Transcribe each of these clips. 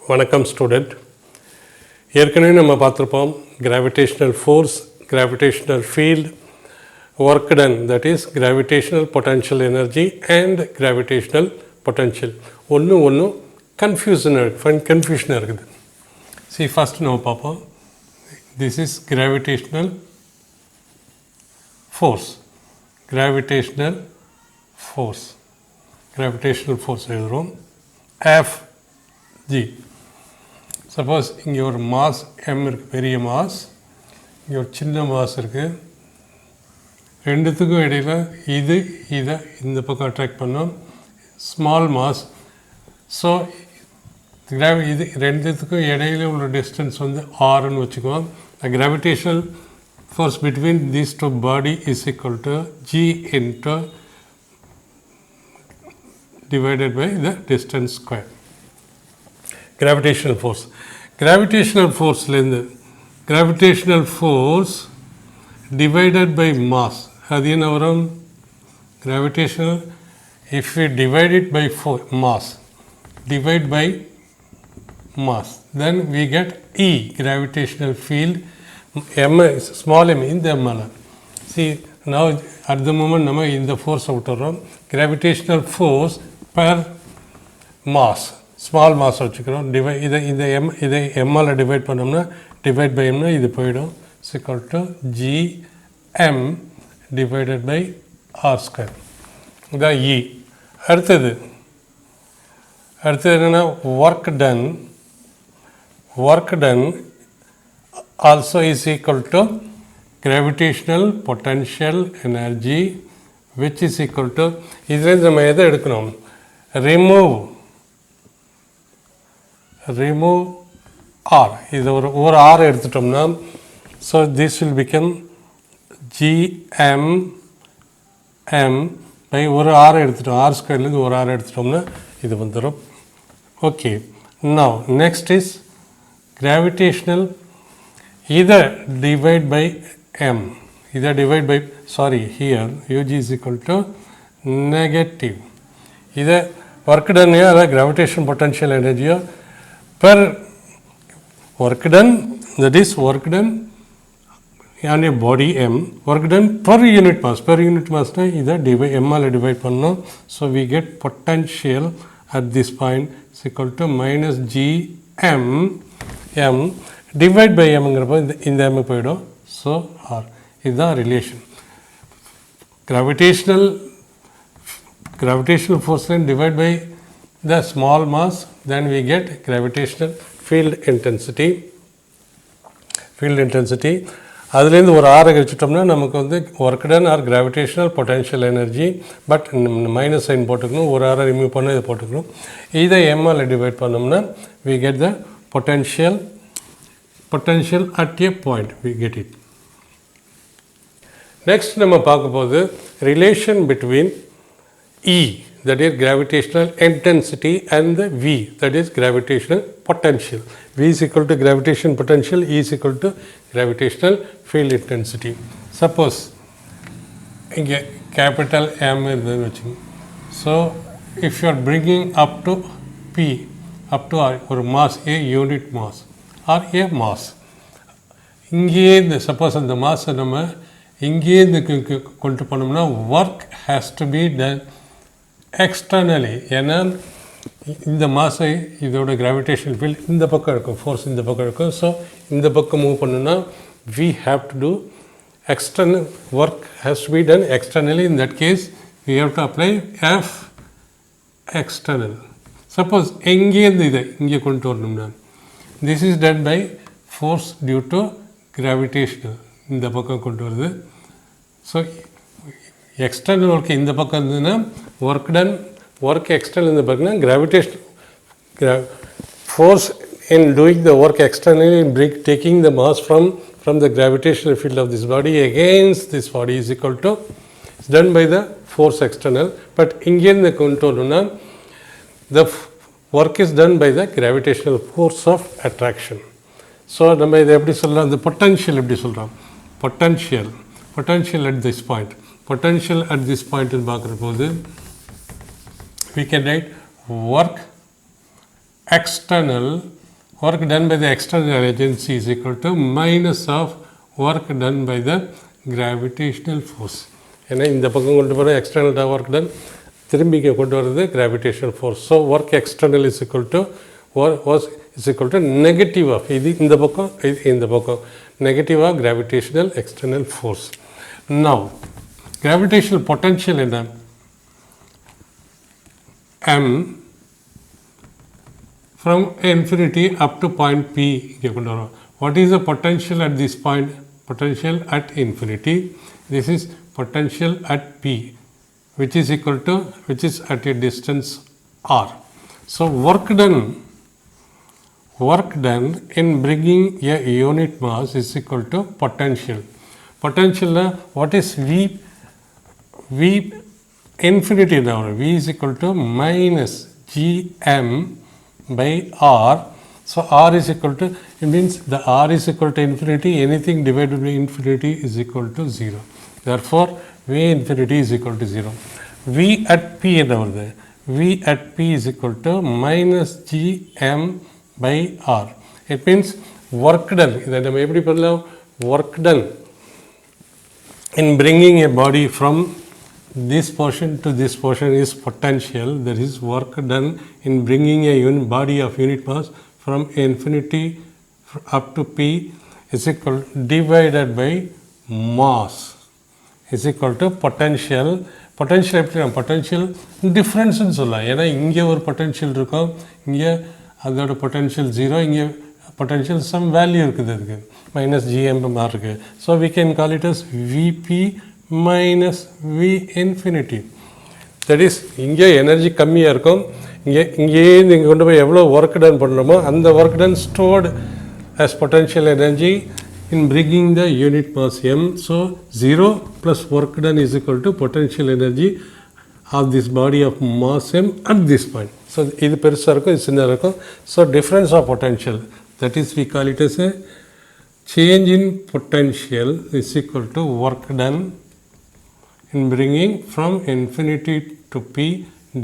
வணக்கம் ஸ்டூடெண்ட். ஏற்கனவே நம்ம பார்த்துருப்போம் gravitational force, gravitational field, work done, that is gravitational potential energy and gravitational potential. ஒன்று கன்ஃபியூஷனாக இருக்குது. ஃபஸ்ட் நம்ம பார்ப்போம். This is gravitational force. Gravitational force எழுதுகிறோம். Fg. சப்போஸ் இங்கே ஒரு மாஸ் m இருக்குது, பெரிய மாஸ், இங்கே ஒரு சின்ன மாஸ் இருக்குது. ரெண்டுத்துக்கும் இடையில் இதை இந்த பக்கம் அட்ராக்ட் பண்ணோம், ஸ்மால் மாஸ். ஸோ இது ரெண்டுத்துக்கும் இடையில உள்ள டிஸ்டன்ஸ் வந்து ஆர்ன்னு வச்சுக்குவோம். Gravitational force between these two body is equal to g into divided by the distance square. Gravitational force. Gravitational force divided by mass. அது என்ன வரும்? Gravitational, if we divide it by mass, then we get E, gravitational field, m, small m, இந்த m. See, now at the moment நம்ம இந்த ஃபோர்ஸை விட்டுறோம். Gravitational force per mass, small mass வச்சுக்கிறோம். இதை எம்மால் டிவைட் பண்ணோம்னா, டிவைட் பை எம்னா இது போயிடும். equal to gm divided by r square. இதான் E. அடுத்தது என்னென்னா work done also is equal to gravitational potential energy, which is equal to, இதில் நம்ம எதை எடுக்கணும்? remove r. இது ஒரு r எடுத்துட்டோம்னா, so this will become gm by ஒரு r எடுத்துட்டோம், r ஸ்கொயர்லேருந்து ஒரு r எடுத்துட்டோம்னா இது வந்துடும். Okay, now next is gravitational. Either divide by m, here Ug is equal to negative. Either work done here, gravitation potential energy per work done, that is work done on a body m, work done per unit mass na either m all divide pannom. So we get potential at this point is equal to minus gm m divide by எம்ங்கிறப்போ இந்த m போயிடும். So r, இதுதான் relation. Gravitational force divide by the small mass, then we get gravitational field intensity. அதுலேருந்து ஒரு ஆரை கழிச்சிட்டோம்னா நமக்கு வந்து work done or gravitational potential energy. But minus sign போட்டுக்கணும், ஒரு ஆரை ரிமூவ் பண்ண இதை போட்டுக்கணும். இதை எம்ஆல் டிவைட் பண்ணோம்னா we get the potential at a point, we get it. Next நம்ம பார்க்க போது relation between E, that is gravitational intensity, and the V, that is gravitational potential. V is equal to gravitation potential, E is equal to gravitational field intensity. Suppose இங்கே capital M இருந்ததுன்னு வச்சுங்க. So if you are bringing up to P, up to ஒரு mass, a unit mass or a mass, இங்கேருந்து suppose அந்த மாஸை நம்ம இங்கேருந்து கொண்டு போனோம்னா work has to be done externally. ஏன்னா இந்த மாஸை இதோட கிராவிடேஷன் ஃபீல்ட் இந்த பக்கம் இருக்கும், ஃபோர்ஸ் இந்த பக்கம் இருக்கும். ஸோ இந்த பக்கம் மூவ் பண்ணுன்னா we have to do external work has to be done externally. In that case we have to apply F external. Suppose எங்கேருந்து இதை இங்கே கொண்டு வரணும்னா, this is done by force due to gravitational, இந்த பக்கம் கொண்டு வருது. ஸோ எக்ஸ்டர்னல் ஒர்க் இந்த பக்கம் இருந்ததுன்னா ஒர்க் எக்ஸ்டர்னல் இந்த பக்கம்னா gravitation force in doing the work externally, taking the mass from the gravitational field of this body against this body is equal to, it's done by the force external. But இங்கேருந்து கொண்டு வரணும்னா the work is done by the gravitational force of attraction. So நம்ம இதை எப்படி சொல்லலாம்? இந்த potential எப்படி சொல்கிறோம்? Potential at this point. Potential at this point பார்க்குற போது we can write work external work done by the external agency is equal to minus of work done by the gravitational force. ஏன்னா இந்த பக்கம் கொண்டு போகிற external work done திரும்பி இங்கே கொண்டு வர்றது gravitational force. So work external is equal to is equal to negative of இது இந்த பக்கம் இது இந்த பக்கம் negative of gravitational external force. Now gravitational potential என்ன? m from infinity up to point P இங்கே கொண்டு வரோம். What is the potential at this point? Potential at infinity. This is potential at P, which is equal to, which is at a distance r. So work done in bringing a unit mass is equal to potential. Potential, what is V infinity now? V is equal to minus gm by r. So r is equal to, it means the r is equal to infinity, anything divided by infinity is equal to 0. Therefore V infinity is equal to 0. V at P என்னவருது? V at P is equal to minus gm by r. It means work done, இதை நம்ம எப்படி பண்ணலாம்? Work done in bringing a body from this portion to this portion is potential. There is work done in bringing a body of unit mass from infinity up to P is equal divided by mass is equal to potential. Potential எப்படி? potential difference ன்னு சொல்லலாம். ஏன்னா இங்கே ஒரு potential இருக்கும், இங்கே அதோட potential 0, இங்கே potential some value இருக்குது, அதுக்கு minus gm மாதிரி இருக்கு. So we can call it as Vp minus V infinity. That is, இங்கே எனர்ஜி கம்மியாக இருக்கும், இங்கேருந்து இங்கே கொண்டு போய் எவ்வளோ ஒர்க் டன் பண்ணுறோமோ அந்த work done stored as potential energy in bringing the unit mass m. So 0 plus work done is equal to potential energy of this body of mass m at this point. So இது பெருசாக இருக்கும், இது சின்னதாக இருக்கும். So difference of potential, that is we call it as a change in potential is equal to work done in bringing from infinity to P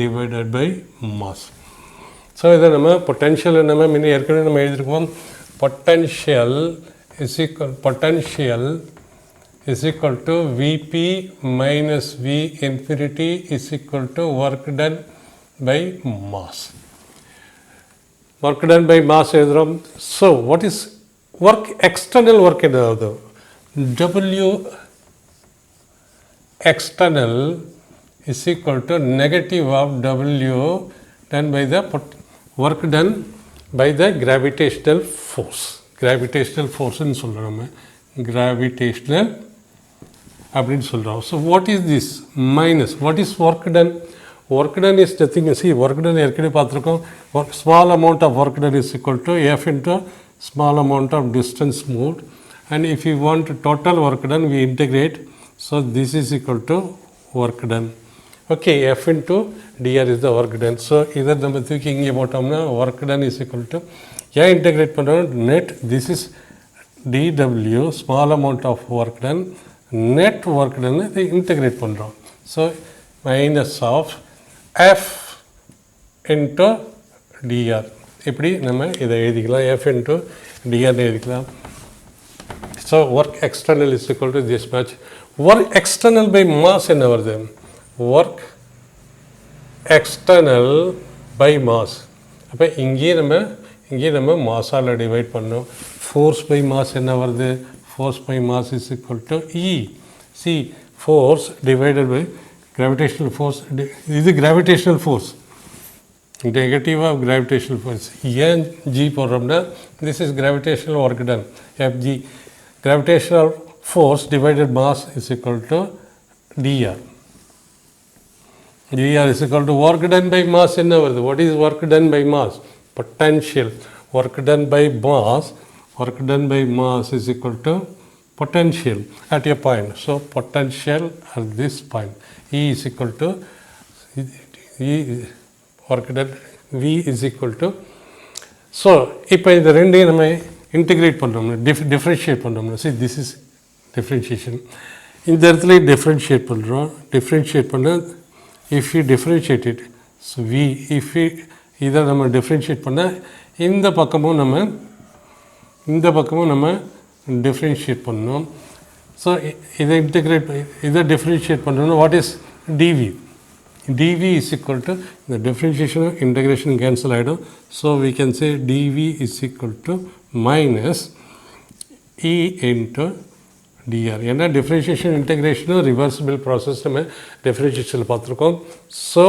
divided by mass. So இதை நம்ம potential நம்ம முன்ன ஏற்கனவே நம்ம எழுதியிருக்கோம். potential is equal to Vp minus V infinity is equal to work done by mass. Work done by mass எழுதுகிறோம். So what is work? External work என்னது? W external is equal to negative of W done by the work done by the gravitational force. Gravitational force ன்னு சொல்கிறோம், gravitational அப்படின்னு சொல்கிறோம். So what is this? Minus. What is work done? Work done is the thing, see work done ஏற்கனவே பார்த்துருக்கோம். Small amount of work done is equal to F into small amount of distance moved, and if you want total work done we integrate. So this is equal to work done. Okay, F into dr is the work done. So இதை நம்ம தூக்கி இங்கே போட்டோம்னா work done is equal to, ஏன் integrate பண்ணுறோம்? net, this is dw small amount of work done, net work done இதை integrate பண்ணுறோம். So minus of F into dr. இப்படி நம்ம இதை எழுதிக்கலாம், F into dr எழுதிக்கலாம். So work external is equal to this much. Work external by mass என்ன வருது? Work external by mass. அப்போ இங்கே நம்ம மாஸால் டிவைட் பண்ணோம். ஃபோர்ஸ் பை மாஸ் என்ன வருது? Force by mass is equal to E. See force divided by gravitational force, இது gravitational force, negative of gravitational force. ஏன் ஜி போடுறோம்னா this is gravitational work done, FG. Gravitational force divided mass is equal to dr. dr is equal to work done by mass என்ன வருது? What is work done by mass? Potential. Work done by mass is equal to potential at a point. So potential at this point, E is equal to work done, V is equal to. So இப்போ இந்த ரெண்டையும் நம்ம integrate பண்ணுறோம்னா differentiate பண்ணுறோம்னா, see this is differentiation. இந்த இடத்துல differentiate பண்ணுறோம். Differentiate பண்ண if you differentiate it, so V, if we இதை நம்ம டிஃப்ரென்ஷியேட் பண்ணால் இந்த பக்கமும் நம்ம டிஃப்ரென்ஷியேட் பண்ணணும். ஸோ இதை இதை டிஃப்ரென்ஷியேட் பண்ணணும். What is dv? dv is equal to the differentiation integration cancel ஆகிடும். So we can say dv is equal to minus e into dr. ஏன்னா டிஃப்ரென்ஷியேஷன் இன்டெகிரேஷனும் ரிவர்சிபிள் ப்ராசஸ் நம்ம டிஃப்ரென்ஷியேஷனில் பார்த்துருக்கோம். So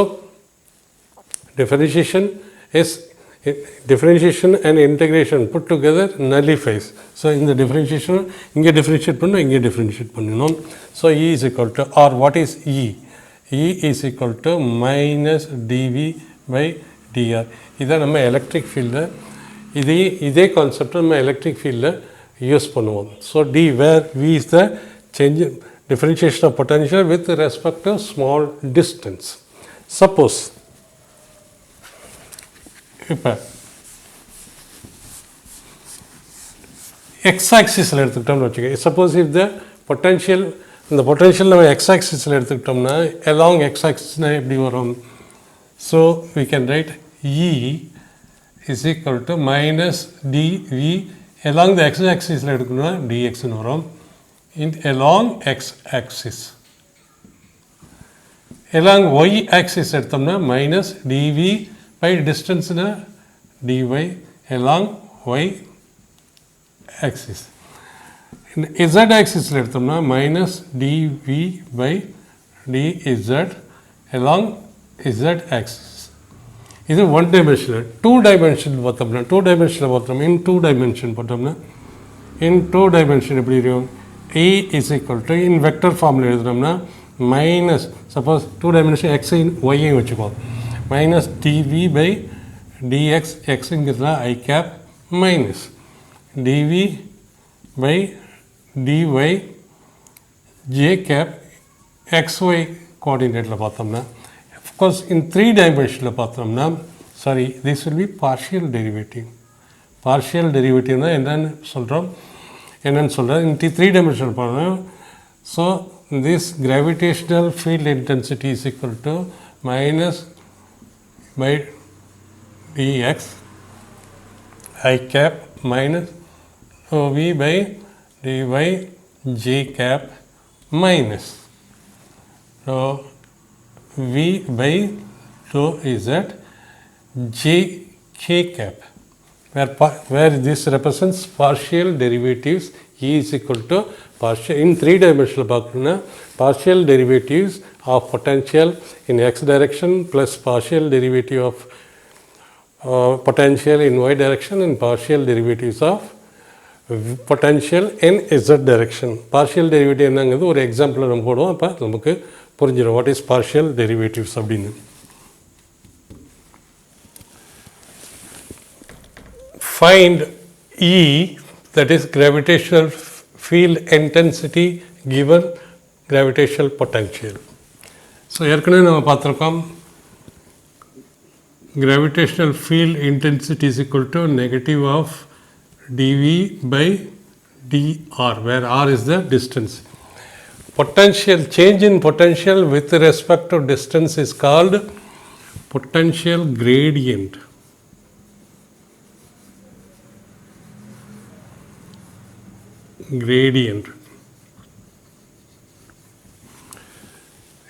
differentiation and integration put together nullifies. So in the differentiation இங்கே differentiate பண்ணணும், இங்கே differentiate பண்ணணும். So E is equal to, or what is E? E is equal to minus dV by dr. இதை நம்ம electric ஃபீல்டில் இதே concept நம்ம electric ஃபீல்டில் யூஸ் பண்ணுவோம். So D where V is the change differentiation of potential with respect to small distance. Suppose இப்போ X ஆக்சிஸில் எடுத்துக்கிட்டோம்னு வச்சுக்கோங்க. சப்போஸ் இஃப் த பொட்டன்ஷியல் இந்த பொட்டன்ஷியல் நம்ம எக்ஸ் ஆக்சிஸில் எடுத்துக்கிட்டோம்னா அலாங் எக்ஸ் ஆக்சிஸ்னால் எப்படி வரும்? So we can write E is equal to minus dV along the X ஆக்சிஸில் எடுக்கணும்னா டிஎக்ஸ்னு வரும். In along X axis along Y axis எடுத்தோம்னா minus dV by distance na dy along y axis. In z axis la eduthamna minus dv by dz along z axis. This is one dimensional. Two dimensional பார்த்தோம்னா in two dimension பார்த்தோம்னா in two dimension எப்படி இருக்கும்? E is equal to in vector form ல எழுதுனோம்னா minus suppose two dimension x in y வச்சுக்கோம். minus dv by dx x இங்கிறதுல I cap minus dv by dy j cap xy coordinateல பார்த்தோம்னா of course in 3 dimensionல பார்த்தோம்னா sorry this will be partial derivative னா என்னன்னு சொல்றோம் in 3 dimensional பார்த்தோம்னா so this gravitational field intensity is equal to minus by dx I cap minus v by dy j cap minus v by rho z j k cap where this represents partial derivatives. E is equal to partial in 3 dimensional பார்க்கணும்னா partial derivatives of potential in x direction plus partial derivative of potential in y direction and partial derivatives of potential in z direction. Partial derivative என்னங்கிறது ஒரு example நம்ம போடுவோம். அப்போ நமக்கு புரிஞ்சிடும் what is partial derivatives அப்படின்னு. Find E, that is gravitational field intensity given gravitational potential. So ஏற்கனவே நம்ம பார்த்துருக்கோம் gravitational field intensity is equal to negative of dv by dr where r is the distance. Potential change in potential with respect to distance is called potential gradient.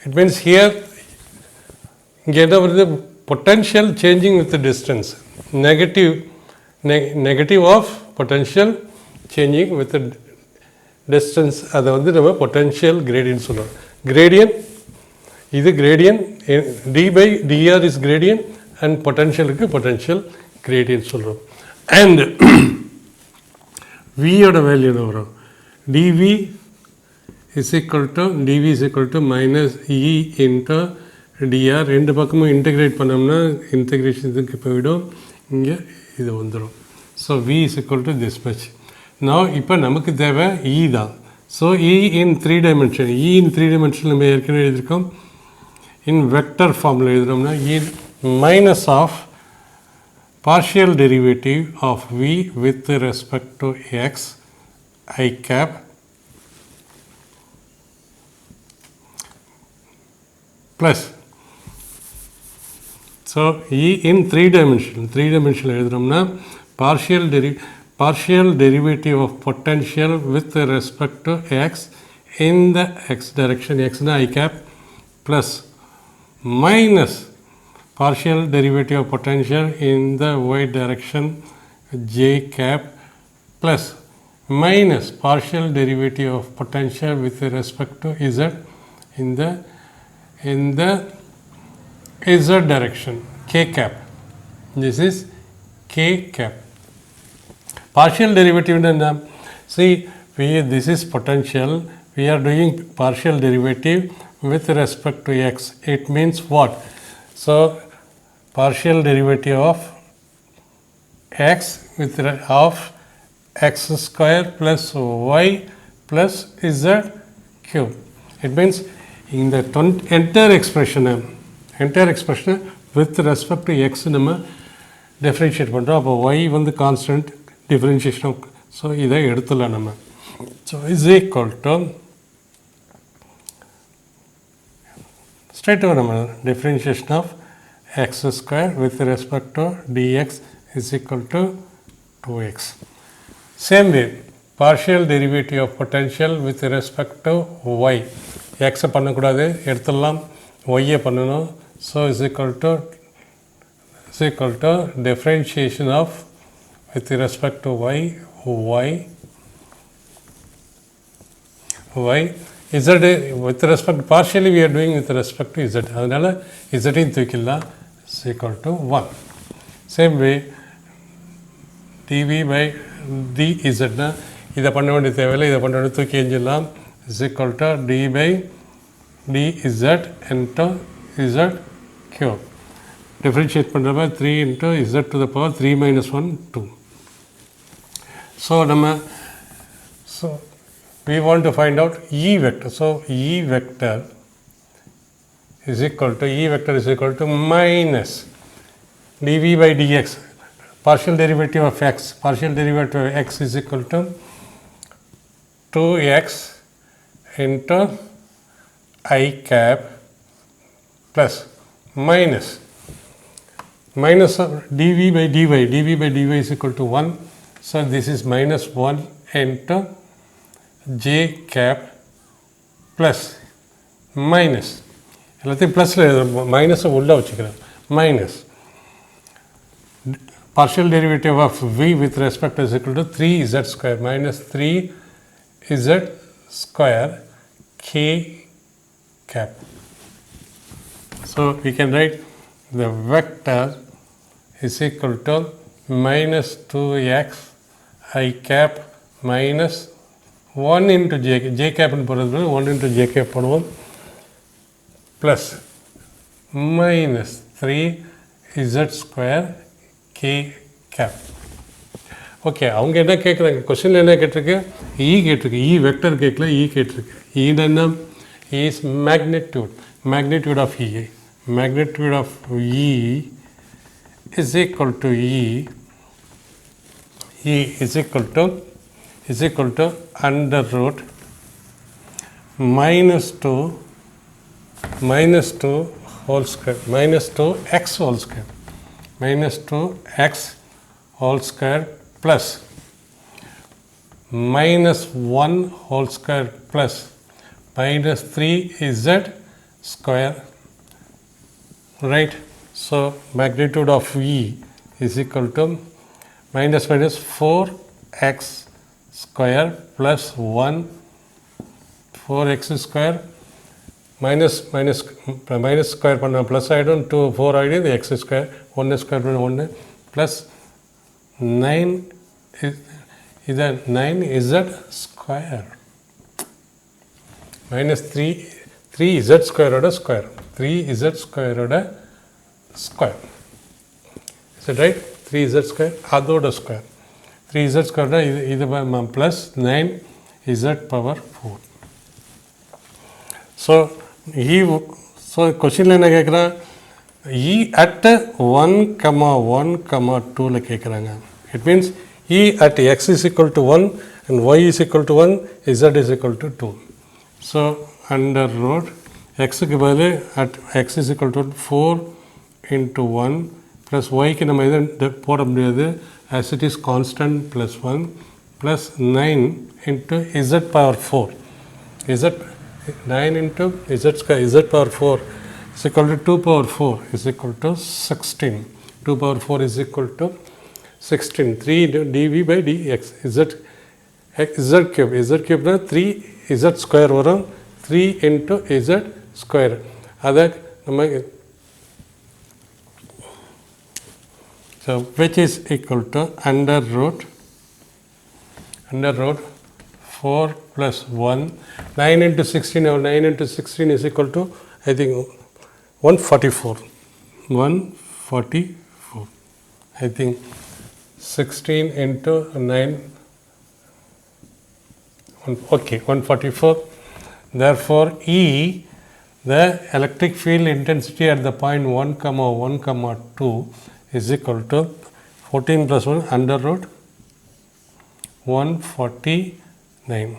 It means here get over the potential changing with the distance, negative of potential changing with the distance. அதை வந்து நம்ம potential gradient சொல்லுவோம். Gradient இது gradient, d by dr is gradient and potentialக்கு potential gradient சொல்றோம். And v ஓட value என்ன வரும்? dv is equal to minus e into dr. ரெண்டு பக்கமும் இன்டெகிரேட் பண்ணோம்னா இன்டெகிரேஷன் இதுக்கு போயிடும், இங்கே இது வந்துடும். So v is equal to this much. Now இப்போ நமக்கு தேவை e தான். So e in 3 dimension, e in 3 dimension நம்ம ஏற்கனவே எழுதியிருக்கோம். in vector ஃபார்மில் எழுதுனோம்னா e minus of partial derivative of v with respect to x I cap plus. So E in three dimensional எழுதுறோம்னா partial derivative of potential with respect to x in the x direction, x na I cap, plus minus partial derivative of potential in the y direction j cap, plus minus partial derivative of potential with respect to z in the z direction k cap. This is k cap. Partial derivative, see, this is potential, we are doing partial derivative with respect to x. It means what? So partial derivative of x of x square plus y plus z cube. It means in the entire expression with respect to x நம்ம differentiate பண்ணுறோம். அப்போ y வந்து constant differentiation of, so இதை எடுத்துலாம் நம்ம. So is equal to straight over நம்ம differentiation of x square with respect to dx is equal to 2x. Same way, partial derivative of potential with respect to y. x பண்ணக்கூடாது, எடுத்துடலாம், y பண்ணணும். So is equal to differentiation of with respect to y z with respect to partially we are doing with respect to z. அதனால z in தூக்கிடலாம், is equal to 1. Same way dv by dz னா இதை பண்ண வேண்டிய தேவையில்லை, இதை பண்ண வேண்டிய தூக்கி எஞ்சிடலாம், is equal to d by dz into z cube. Differentiate பண்ணுறப்ப 3 into z to the power 3 minus 1 2. So we want to find out E vector. So E vector is equal to minus dv by dx. Partial derivative of x is equal to 2x into I cap plus minus of dv by dy is equal to 1. So this is minus 1 into j cap plus minus எல்லாத்தையும் ப்ளஸில் மைனஸை உள்ளே வச்சுக்கிறேன், minus partial derivative of v with respect is equal to 3z square minus 3z square k cap. So we can write the vector is equal to minus 2x I cap minus 1 into j cap and 1 into j cap plus minus 3z square k cap. Okay, அவங்க என்ன கேட்குறாங்க, கொஸ்டினில் என்ன கேட்டிருக்கு, இ கேட்டிருக்கு, இ vector கேட்கல, இ கேட்டிருக்கு. ஈன்னா is magnitude of E. Magnitude of E is equal to E is equal to under root minus 2 whole square minus 2x whole square minus 2x whole square plus minus 1 whole square plus minus 3z square, right? So magnitude of E is equal to minus 4x square plus 1 4x square minus square பண்ண plus ஆகிடும், 2 4 ஆகிடும், x square 1 square பண்ண 1 plus 9 இது 9z square minus 3z square ஓட square 3z square ஓட square. Is it right? 3z square அதோட square 3z square இது plus 9z power 4. So கொஸ்டினில் என்ன கேட்குறான், E at 1,1,2ல கேட்குறாங்க. It means E at x is equal to 1 and y is equal to 1, z is equal to 2. So under root x க்கு பதில் at x is equal to 4 into 1 plus y க்கு நம்ம எது போட முடியாது as it is constant plus 1 plus 9 into z power 4 z 9 into z square z power 4 is equal to 2 power 4 is equal to 16 2 power 4 is equal to 16 3 dv by dx z cube na 3 z square varum 3 into z square adha நம்ம so which is equal to under root 4 plus 1 9 into 16 or 9 into 16 is equal to I think 144 I think 16 into 9 okay 144 therefore E the electric field intensity at the point 1 comma 1 comma 2 is equal to 14 plus 1 under root 149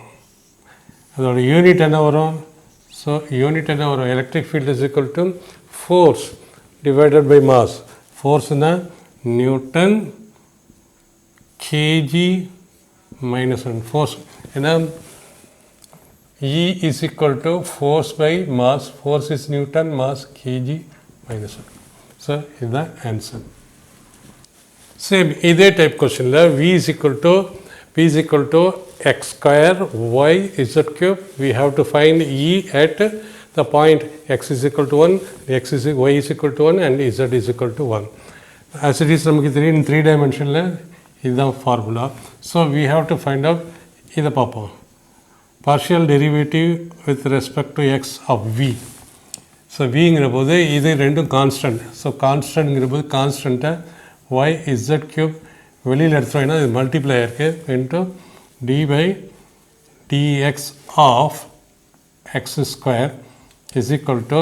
அதோட unit என்ன வரும் so unit என்ன வரும் electric field is equal to force divided by mass ஃபோர்ஸ்னா newton KG minus 1 force ஏன்னா E is equal to force by mass force is Newton mass kg minus 1 so இதுதான் answer same இதே type கொஸ்டினில் v is equal to x square y z cube we have to find E at the point x is equal to 1 y is equal to 1 and z is equal to 1 as it is நமக்கு தெரியும் 3 dimensionல இதுதான் formula so we have to find out இதை பார்ப்போம் partial derivative with respect to x of v so vங்கிற போது இது ரெண்டும் constant so கான்ஸ்டன்ட்ங்கிற போது கான்ஸ்டண்ட்டை y z cube வெளியில் எடுத்துட்டோம்னா இது மல்டிப்ளை ஆயிருக்கு into d by dx of x square is equal to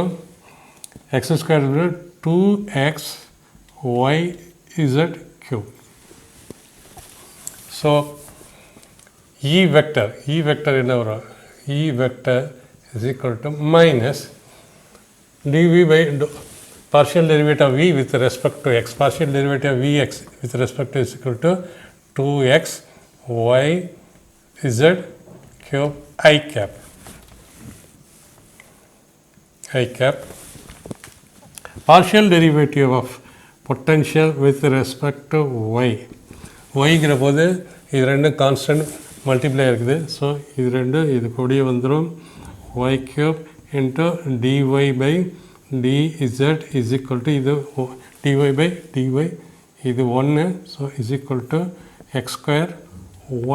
x square 2x y z cube so E vector என்ன வரும் E vector is equal to minus dv by partial derivative of v with respect to x partial derivative of vx with respect to is equal to 2x y z cube I cap partial derivative of potential with respect to yங்கிற போது இது ரெண்டும் constant multiply இருக்குது so இது ரெண்டு இது கூடிய வந்துடும் y cube into dy by dz is equal to இது dy by dy இது 1 so is equal to x square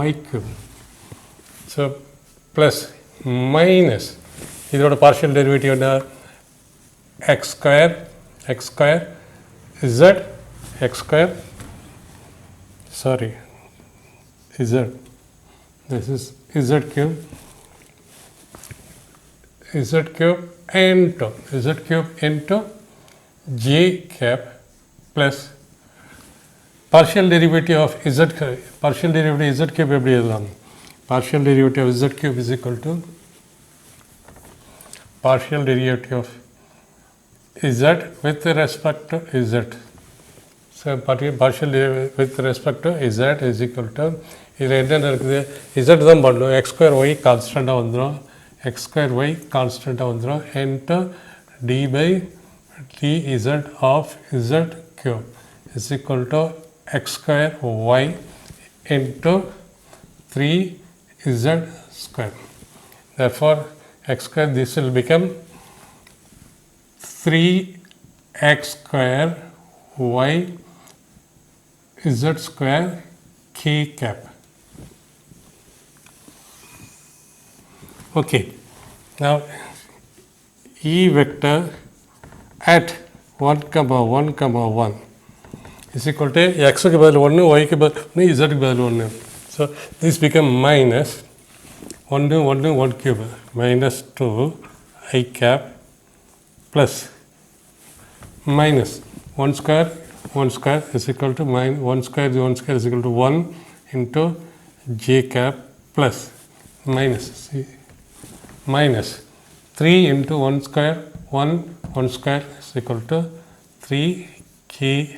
y cube so plus minus இதோட பார்ஷியல் டெரிவேட்டிவ் என்ன x square z x square sorry z this is z cube into j cap plus partial derivative of z cube எப்படி எழுதலாம் partial derivative of z cube is equal to partial derivative of z with respect to z so partial derivative with respect to z is equal to இதில் என்னென்ன இருக்குது z தான் பண்ணணும் x square y கான்ஸ்டண்ட்டாக வந்துடும் x square y கான்ஸ்டண்ட்டாக வந்துடும் into d by dz of z cube is equal to x square y into 3z square therefore x square this will become 3x square y z square k cap okay now E vector at 1 comma 1 is equal to x க்கு பதில் 1 y க்கு பதில் 1 z க்கு பதில் 1 so this become minus 1 cube minus 2 I cap plus minus 1 square is equal to 1 square is equal to 1 into j cap plus minus 3 into 1 square is equal to 3k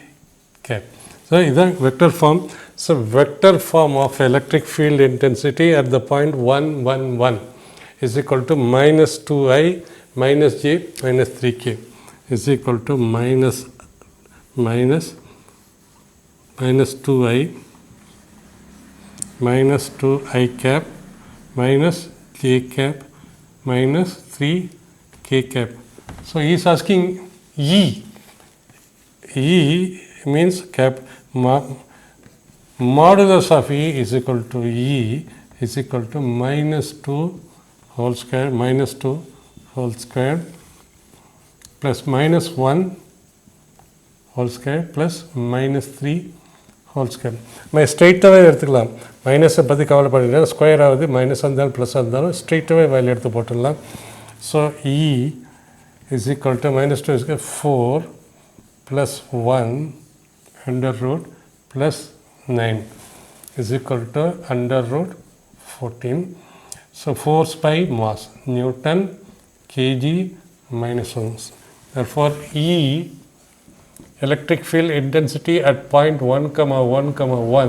cap. So this is vector form. So vector form of electric field intensity at the point 1 1 1 is equal to minus 2i minus j minus 3k is equal to minus 2i minus 2i cap minus j cap minus 3k cap. So he is asking E. E means cap modulus of E is equal to E is equal to minus 2 whole square minus 2 whole square plus minus 1 whole square plus minus 3 whole square. मैं ஸ்ட்ரெயிட்டாகவே எடுத்துக்கலாம். மைனஸை பற்றி கவலைப்படுறேன். Square ஆகுது minus இருந்தாலும் plus இருந்தாலும் ஸ்ட்ரெயிட்டாகவே value எடுத்து போட்டுடலாம். So E is equal to minus 2 is equal to 4 plus 1 under root plus 9 is equal to under root 14. So force by mass Newton kg minus 1. Therefore E electric field intensity at point 1 comma 1 comma 1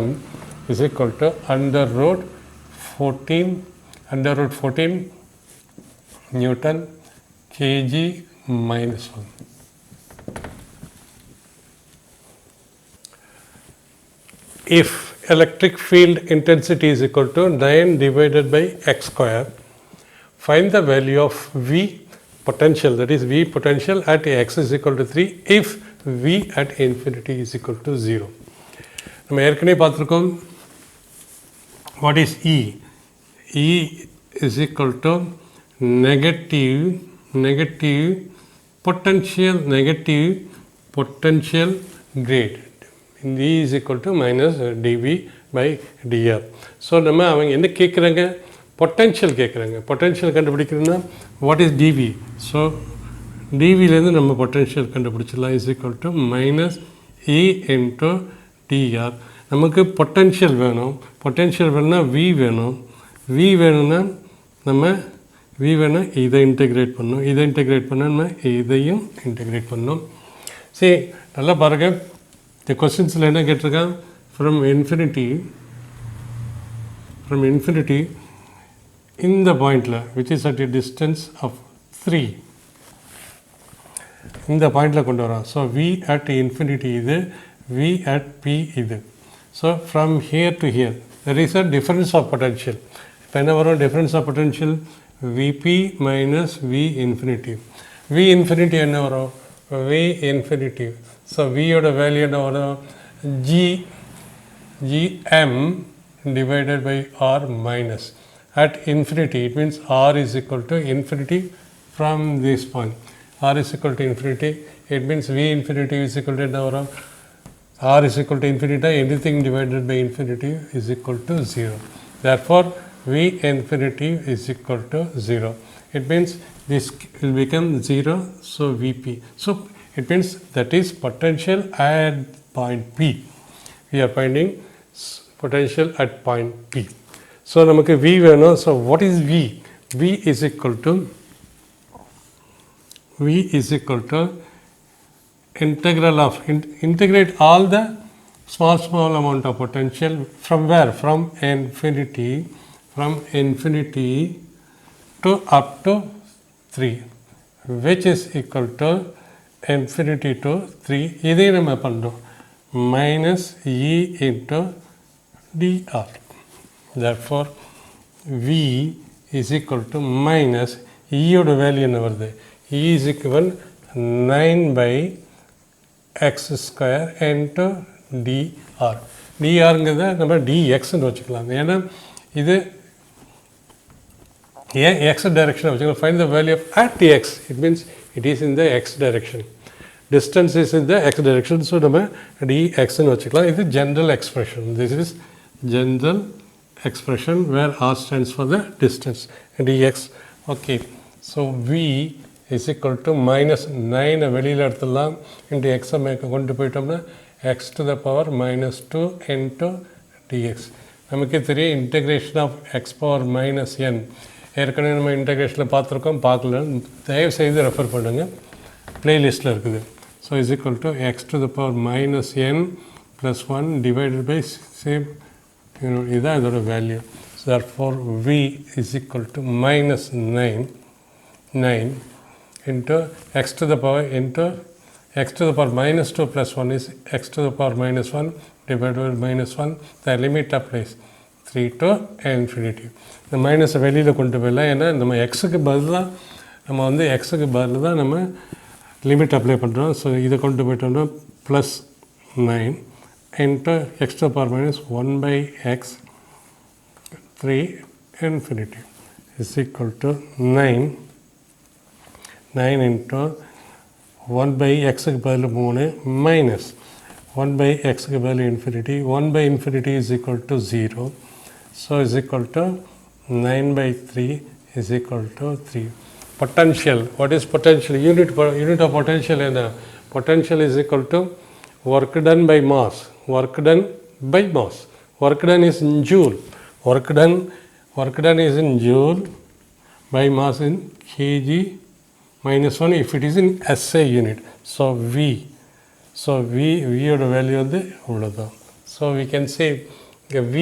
is equal to under root 14 Newton kg minus 1. If electric field intensity is equal to 9 divided by x square, find the value of V potential, that is V potential at x is equal to 3 if V at infinity is equal to 0. நம்ம ஏற்கனவே பார்த்துருக்கோம். What is E? E is equal to negative potential grade. In E is equal to minus dV by dr. So நம்ம அவங்க என்ன கேட்குறாங்க, potential கேட்குறாங்க. Potential கண்டுபிடிக்கிறதுனா what is dV. So dVலேருந்து நம்ம பொட்டன்ஷியல் கண்டுபிடிச்சிடலாம். Is equal to minus E into dr. நமக்கு பொட்டன்ஷியல் வேணும். பொட்டன்ஷியல் வேணும்னா V வேணும். V வேணும்னா நம்ம V வேணும் இதை இன்டெகிரேட் பண்ணணும். இதை இன்டெகிரேட் பண்ணால் நம்ம இதையும் இன்டெகிரேட் பண்ணணும். சரி நல்லா பாருங்கள். The questions என்ன கேட்டிருக்கான், from infinity in the pointல which is at a distance of 3 இந்த பாயிண்டில் கொண்டு வரோம். ஸோ V at infinity இது, V at P இது. So from here to here there is a difference of potential. இப்போ என்ன வரும், difference of potential Vp minus V infinity. V infinity என்ன வரும், V infinity. So V யோட value என்ன வரும், Gm divided by R minus. At infinity it means R is equal to infinity from this point. R is equal to infinity. It means V infinity is equal to என்ன வரும், R is equal to infinity. Anything divided by infinity is equal to 0. Therefore V infinity is equal to 0. It means this will become 0. So Vp. So it means that is potential at point P. We are finding potential at point P. So நமக்கு V வேணும். So what is V? V is equal to integral of integrate all the small amount of potential from where, from infinity to up to 3, which is equal to infinity to 3. இதை நம்ம பண்ணுறோம் minus E into dr. Therefore V is equal to minus E யோட value என்ன வருது, E is equal 9 by x square into dr. drங்கிறத நம்ம dxன்னு வச்சுக்கலாம். ஏன்னா இது x direction வச்சுக்கலாம். Find the value of at x. It means it is in the x direction. Distance is in the x direction. So நம்ம dxன்னு வச்சுக்கலாம். இது general expression. This is general expression where r stands for the distance. dx. Okay. So V is equal to minus 9 வெளியில் எடுத்துடலாம். into x கொண்டு போயிட்டோம்னா x to the power minus 2 into dx. நமக்கு தெரியும் integration of x power minus n. ஏற்கனவே நம்ம இன்டெகிரேஷனில் பார்த்துருக்கோம். பார்க்கல, தயவு செய்து ரெஃபர் பண்ணுங்கள், பிளேலிஸ்ட்டில் இருக்குது. So is equal to x to the power minus n plus 1 divided by same, இதான் இதோட value. So therefore v is equal to minus 9 into x to the power into x to the power minus 2 plus 1 is x to the power minus 1 divided by minus 1. The limit applies 3 to infinity. இந்த மைனஸை வெளியில் கொண்டு போயிடலாம். ஏன்னா நம்ம எக்ஸுக்கு பதிலாக நம்ம வந்து எக்ஸுக்கு பதில் தான் நம்ம லிமிட் அப்ளை பண்ணுறோம். ஸோ இதை கொண்டு போயிட்டோம்னா plus 9 into x to the power minus 1 by x 3 infinity is equal to 9 into 1 by x க்கு பதில் 3 minus 1 by x க்கு பதில் infinity. 1 by infinity is equal to 0. So is equal to 9 by 3 is equal to 3. Potential. What is potential? Unit of potential is potential is equal to work done by mass. Work done by mass. Work done is in joule. Work done is in joule by mass in kg minus 1 if it is in SI unit. So V. So V ஓட value வந்து அவ்வளோதான். So we can say V